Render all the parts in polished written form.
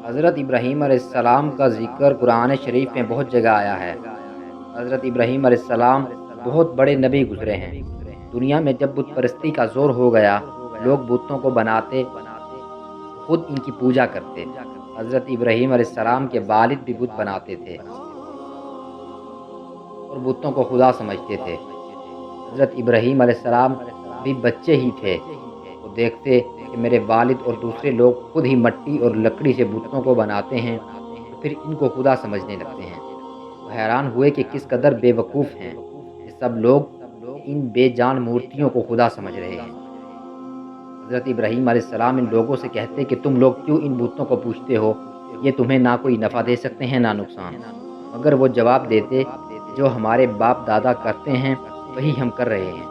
حضرت ابراہیم علیہ السلام کا ذکر قرآن شریف میں بہت جگہ آیا ہے۔ حضرت ابراہیم علیہ السلام بہت بڑے نبی گزرے ہیں۔ دنیا میں جب بت پرستی کا زور ہو گیا، لوگ بتوں کو بناتے، خود ان کی پوجا کرتے۔ حضرت ابراہیم علیہ السلام کے والد بھی بت بناتے تھے اور بتوں کو خدا سمجھتے تھے۔ حضرت ابراہیم علیہ السلام ابھی بچے ہی تھے، وہ دیکھتے کہ میرے والد اور دوسرے لوگ خود ہی مٹی اور لکڑی سے بتوں کو بناتے ہیں، تو پھر ان کو خدا سمجھنے لگتے ہیں۔ وہ حیران ہوئے کہ کس قدر بے وقوف ہیں یہ سب لوگ، ان بے جان مورتیوں کو خدا سمجھ رہے ہیں۔ حضرت ابراہیم علیہ السلام ان لوگوں سے کہتے کہ تم لوگ کیوں ان بتوں کو پوجتے ہو؟ یہ تمہیں نہ کوئی نفع دے سکتے ہیں نہ نقصان۔ مگر وہ جواب دیتے کہ جو ہمارے باپ دادا کرتے ہیں وہی ہم کر رہے ہیں۔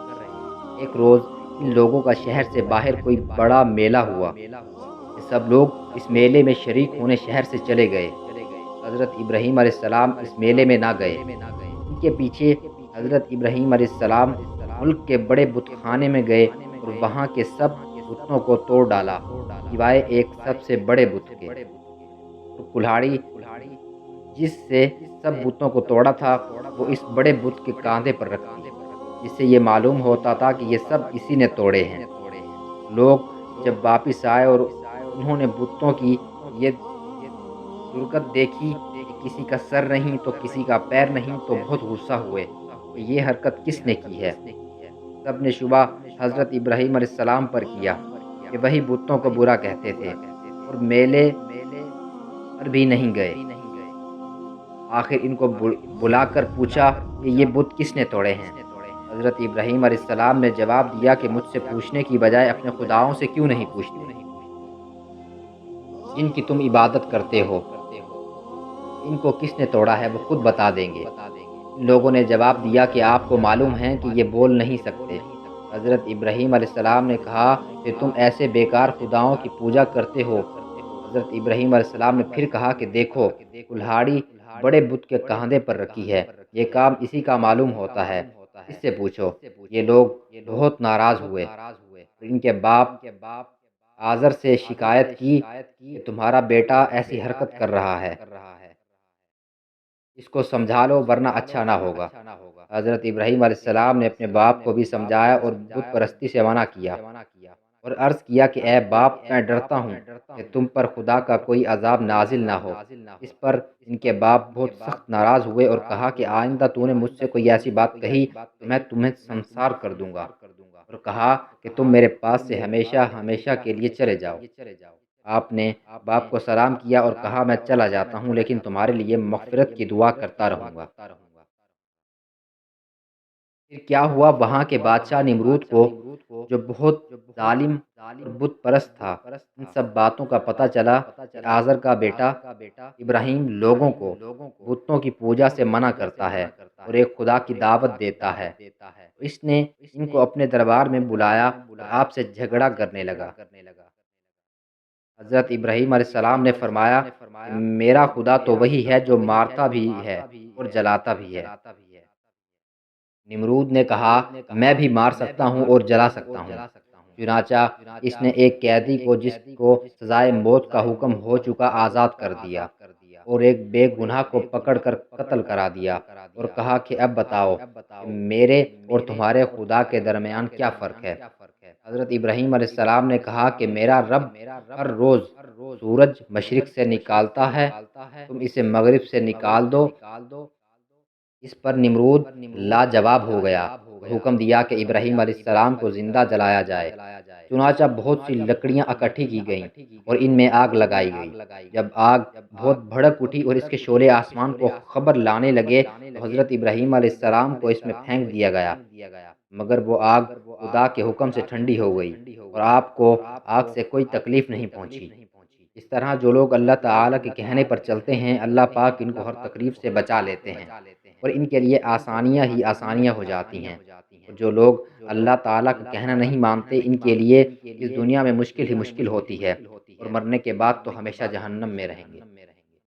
ایک روز ان لوگوں کا شہر سے باہر کوئی بڑا میلہ ہوا۔ یہ سب لوگ اس میلے میں شریک ہونے شہر سے چلے گئے۔ حضرت ابراہیم علیہ السلام اس میلے میں نہ گئے۔ ان کے پیچھے حضرت ابراہیم علیہ السلام ملک کے بڑے بت خانے میں گئے اور وہاں کے سب بتوں کو توڑ ڈالا سوائے ایک سب سے بڑے بت کے، اور کلہاڑی جس سے سب بتوں کو توڑا تھا وہ اس بڑے بت کے کاندھے پر رکھ دی، جس سے یہ معلوم ہوتا تھا کہ یہ سب اسی نے توڑے ہیں۔ لوگ جب واپس آئے اور انہوں نے بتوں کی یہ درگت دیکھی کہ کسی کا سر نہیں تو کسی کا پیر نہیں، تو بہت غصہ ہوئے کہ یہ حرکت کس نے کی ہے۔ سب نے شبہ حضرت ابراہیم علیہ السلام پر کیا کہ وہی بتوں کو برا کہتے تھے اور میلے پر بھی نہیں گئے۔ آخر ان کو بلا کر پوچھا کہ یہ بت کس نے توڑے ہیں؟ حضرت ابراہیم علیہ السلام نے جواب دیا کہ مجھ سے پوچھنے کی بجائے اپنے خداؤں سے کیوں نہیں پوچھتے جن کی تم عبادت کرتے ہو؟ ان کو کس نے توڑا ہے وہ خود بتا دیں گے۔ ان لوگوں نے جواب دیا کہ آپ کو معلوم ہے کہ یہ بول نہیں سکتے۔ حضرت ابراہیم علیہ السلام نے کہا کہ تم ایسے بیکار خداؤں کی پوجا کرتے ہو۔ حضرت ابراہیم علیہ السلام نے پھر کہا کہ دیکھو، کلہاڑی بڑے بت کے کاندھے پر رکھی ہے، یہ کام اسی کا معلوم ہوتا ہے، اس سے پوچھو۔ یہ لوگ بہت ناراض ہوئے اور ان کے باپ آزر سے شکایت کی کہ تمہارا بیٹا ایسی حرکت کر رہا ہے، اس کو سمجھا لو ورنہ اچھا نہ ہوگا۔ حضرت ابراہیم علیہ السلام نے اپنے باپ کو بھی سمجھایا اور بت پرستی سے منع کیا اور عرض کیا کہ اے باپ، میں ڈرتا ہوں کہ تم پر خدا کا کوئی عذاب نازل نہ ہو۔ اس پر ان کے باپ بہت سخت ناراض ہوئے اور کہا کہ آئندہ تو نے مجھ سے کوئی ایسی بات کہی تو میں تمہیں سنسار کر دوں گا، اور کہا کہ تم میرے پاس سے ہمیشہ ہمیشہ کے لیے چلے جاؤ۔ آپ نے باپ کو سلام کیا اور کہا میں چلا جاتا ہوں، لیکن تمہارے لیے مغفرت کی دعا کرتا رہوں گا۔ پھر کیا ہوا، وہاں کے بادشاہ نمرود کو، جو بہت ظالم اور بت پرست تھا، ان سب باتوں کا پتہ چلا کہ آزر کا بیٹا ابراہیم لوگوں کو بتوں کی پوجا سے منع کرتا ہے اور ایک خدا کی دعوت دیتا ہے۔ اس نے ان کو اپنے دربار میں بلایا اور آپ سے جھگڑا کرنے لگا۔ حضرت ابراہیم علیہ السلام نے فرمایا کہ میرا خدا تو وہی ہے جو مارتا بھی ہے اور جلاتا بھی ہے۔ نمرود نے کہا میں بھی مار سکتا ہوں اور جلا سکتا ہوں۔ چنانچہ اس نے ایک قیدی کو جس کو سزائے موت کا حکم ہو چکا آزاد کر دیا اور ایک بے گناہ کو پکڑ کر قتل کرا دیا اور کہا کہ اب بتاؤ کہ میرے اور تمہارے خدا کے درمیان کیا فرق ہے؟ حضرت ابراہیم علیہ السلام نے کہا کہ میرا رب ہر روز سورج مشرق سے نکالتا ہے، تم اسے مغرب سے نکال دو۔ اس پر نمرود لاجواب ہو گیا، حکم دیا کہ ابراہیم علیہ السلام کو زندہ جلایا جائے۔ چنانچہ بہت سی لکڑیاں اکٹھی کی گئیں اور ان میں آگ لگائی گئی۔ جب آگ بہت بھڑک اٹھی اور اس کے شعلے آسمان کو خبر لانے لگے تو حضرت ابراہیم علیہ السلام کو اس میں پھینک دیا گیا، مگر وہ آگ خدا کے حکم سے ٹھنڈی ہو گئی اور آپ کو آگ سے کوئی تکلیف نہیں پہنچی۔ اس طرح جو لوگ اللہ تعالیٰ کے کہنے پر چلتے ہیں، اللہ پاک ان کو ہر تکلیف سے بچا لیتے ہیں اور ان کے لیے آسانیاں ہی آسانیاں ہو جاتی ہیں، اور جو لوگ اللہ تعالیٰ کا کہنا نہیں مانتے ان کے لیے اس دنیا میں مشکل ہی مشکل ہوتی ہے، اور مرنے کے بعد تو ہمیشہ جہنم میں رہیں گے۔